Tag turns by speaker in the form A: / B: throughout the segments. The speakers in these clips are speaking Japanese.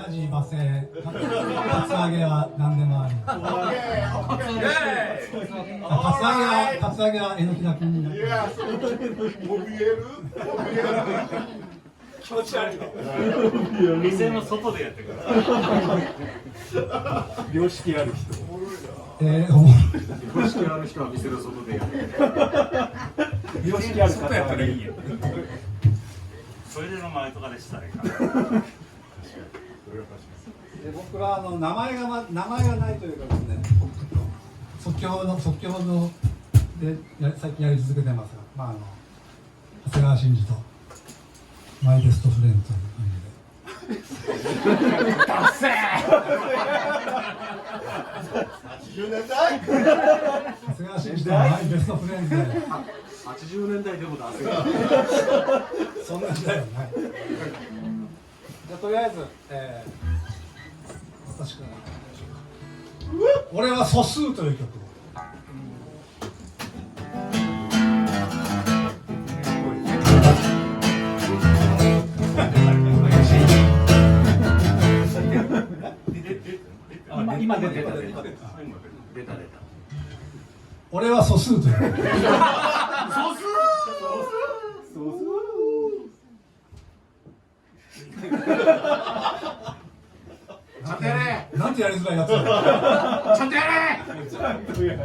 A: ヤジ罵声、カツアゲは何でもあり。カツアゲはえのきだけになって。いや、そう。怯える。気持ち悪い。
B: 店の外でやってください。良識ある人。
A: 良
B: 識ある人は店の外でやる。
C: 良識ある方
B: やったらいいよ。それでの前とかでしたね。
A: 僕は名前がないというかですね、即興ので最近やり続けてますが、長谷川慎二とマイベストフレンズという感じで。
C: ダッセー80年代
A: 長谷川慎二とマイベストフレンズで
B: 80年代でもダセー
A: そんな時代はない。じゃあとりあえず、私から俺は素数という曲を。
B: 今出た。
A: 俺は素数という曲。なんてやりづらいやつだ。
B: ちゃんとやれ。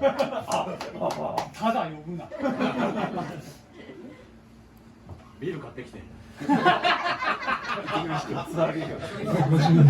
D: ただ呼ぶな。
C: ビール買ってきて。
A: ご注文。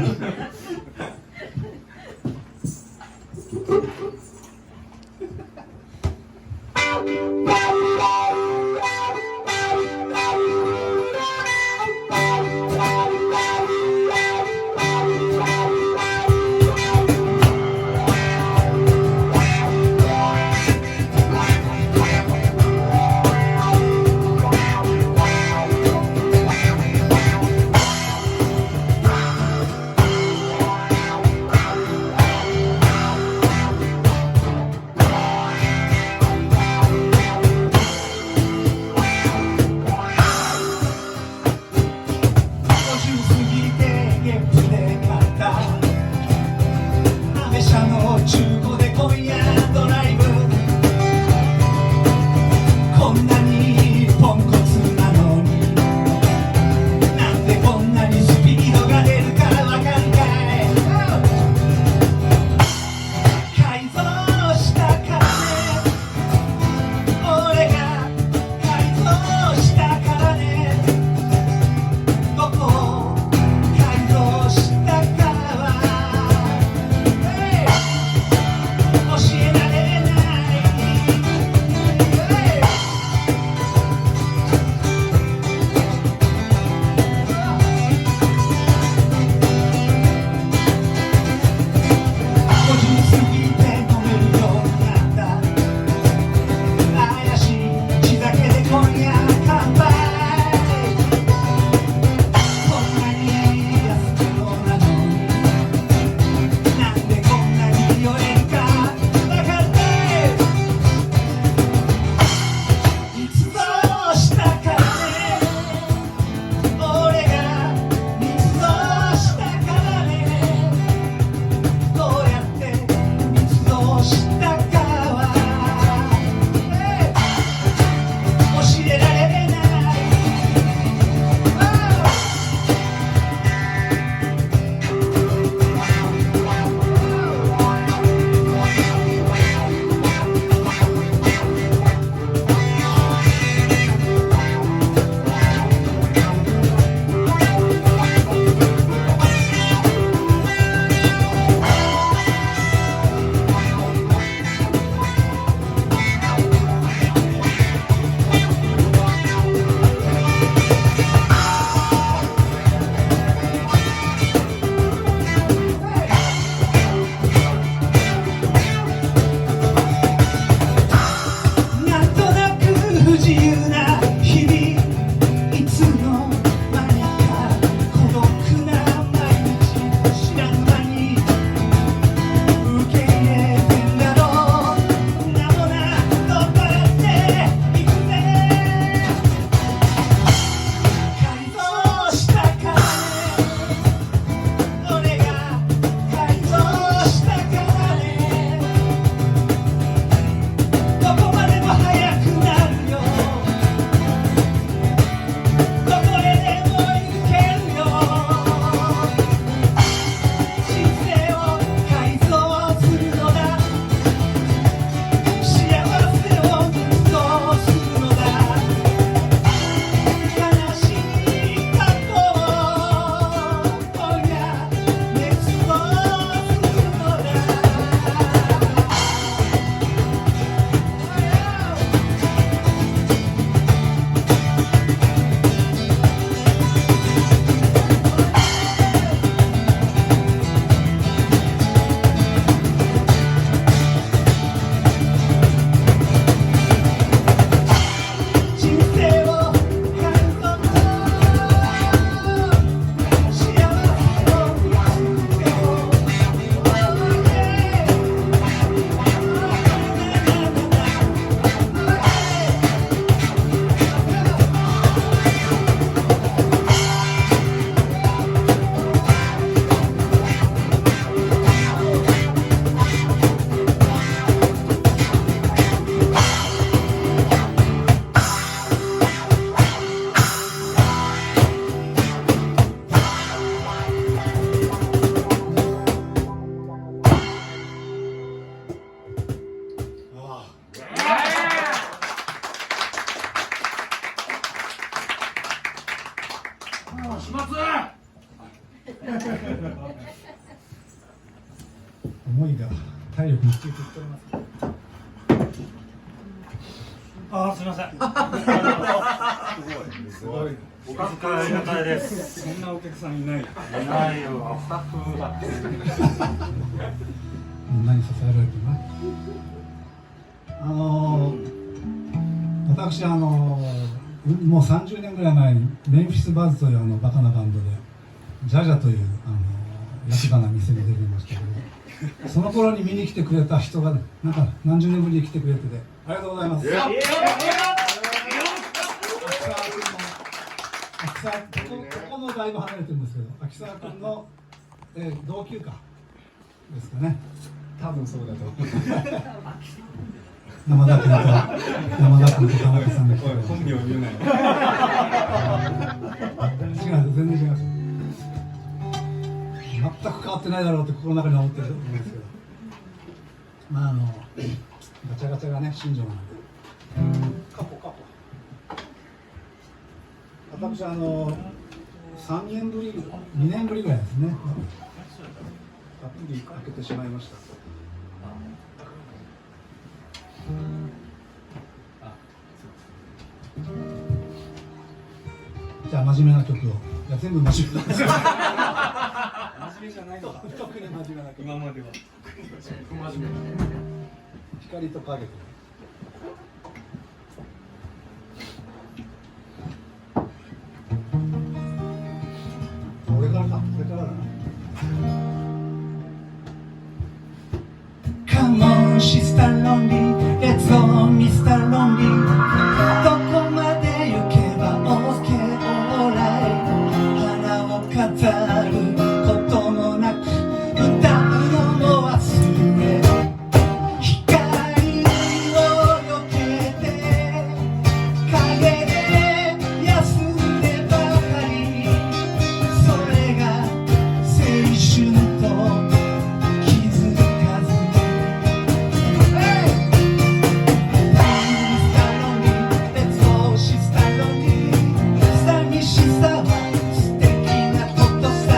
A: 思いが体力についていっております。
B: ああ、すみません。
C: すごい。
B: おかずかありがたいです。
C: そんなお客さんいない。
B: いないよ。スタッフだって。
A: みんなに支えられてるな。私もう30年ぐらい前にメンフィスバズというバカなバンドでジャジャという安かな店に出ていましたけど、その頃に見に来てくれた人がなんか何十年ぶりに来てくれててありがとうございます。ここもだいぶ離れてるんですけど、秋沢君の、同級かですかね。
C: 多分そうだと思う。
A: 山田君と田中さんが来てくれて、
C: 本名言うなよ。
A: 違う、全然違います。全く変わってないだろうって心の中に思ってると思うんですけど、まあガチャガチャがね新庄なんで。カポ。私3年ぶり、2年ぶりぐらいですね。たっぷり開けてしまいました。じゃあ真面目な曲を。いや全部真面目なんですよ。
C: 真面目じゃないのか。
A: 特に真面目な曲。
C: 今までは。不真面目。
A: 光と影と。これからだな。Come on, Sister Lonely, Let's go, Mr. Lonely. どこまで行けば OK, alright. 花を飾ることもなく歌うのも忘れ、光を避けて影で休んでばかり、それが青春と気づかず寂しさは素敵なことさ。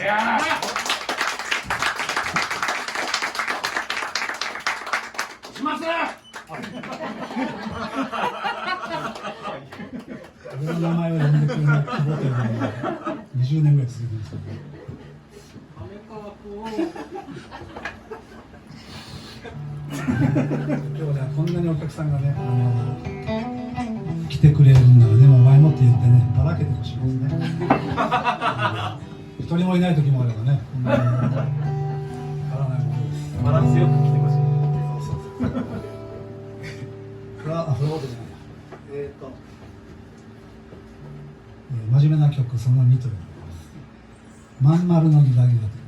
B: します。
A: 俺の名前を呼んでくれない希望というのが20年ぐらい続いてますけど、今日ねこんなにお客さんがね来てくれるんならね、もう前もって言ってねばらけてほしいですね。一人もいない時もあればね、変わらないものです。
C: バランスよく来てほしい。
A: フラワードじゃないや。真面目な曲その2というのがあります。まん丸のギザギザという。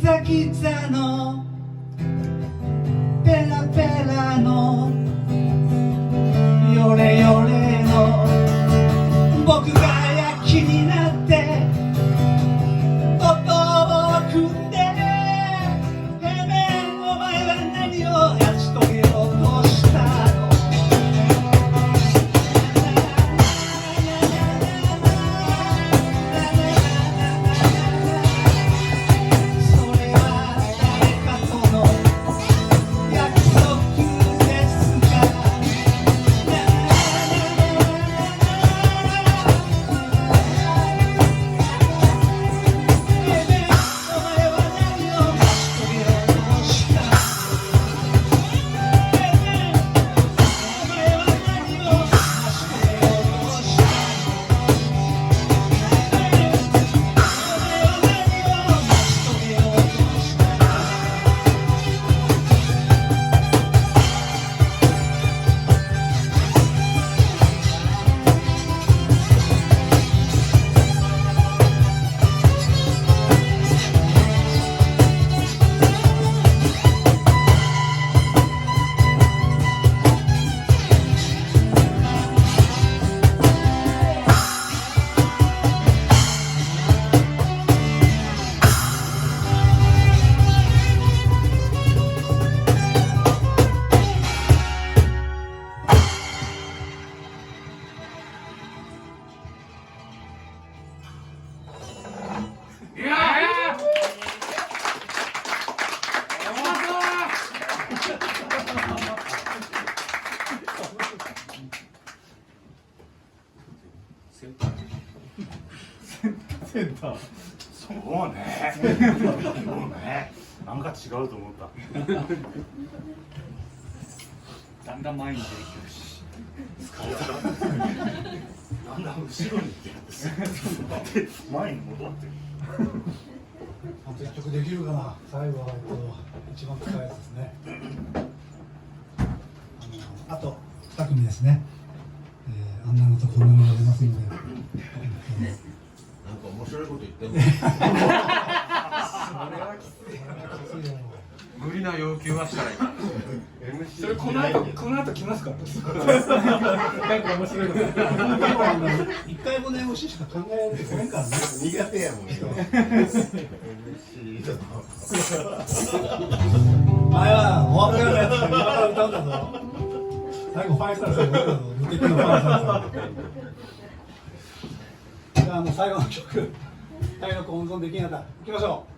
A: ザギザのペラペラのヨレヨレの僕が躍起になって音を組んでへめお前は何を成し遂げようとしたのそれは誰かとの約束ですか
C: センター。
B: そうね。そうね。なんか違うと思った。
C: だんだん前に出てきてるし。
B: 疲れた。だんだん後ろに行ってる。前に戻ってる。
A: あと1曲できるかな。最後は一番深いやつですね。あと2組ですね。あんなのとこんなのが出ますので。
D: なんか面白いこと言ってんの。
E: 無理な要求はしたらいい。
C: それこの後来ますか。なんか面白いこと。
A: 一回もね、MC しか考えられてこないからね。
D: 苦手やもんよ。
A: 前はお別れのやつが今から歌うんだぞ。最後ファイサルさんが歌うぞ。無敵のファイサルさん。じゃあ最後の曲、体力温存できなかった。いきましょう。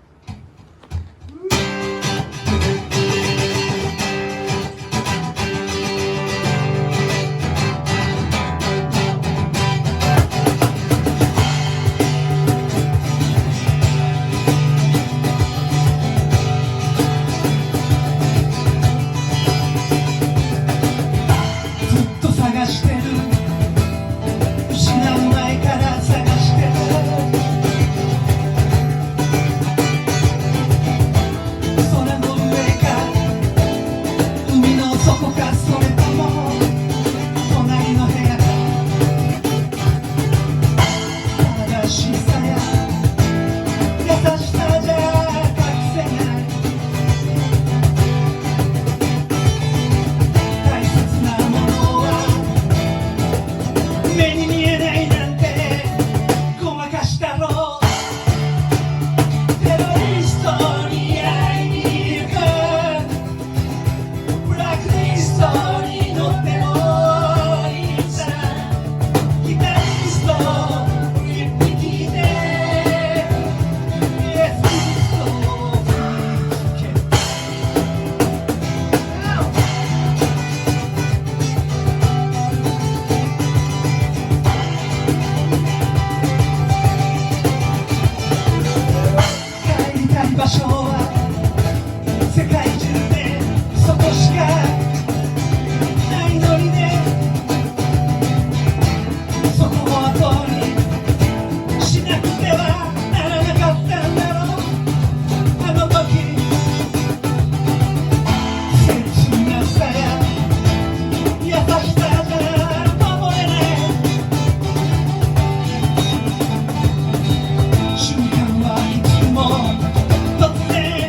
A: 突然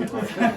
D: 紹介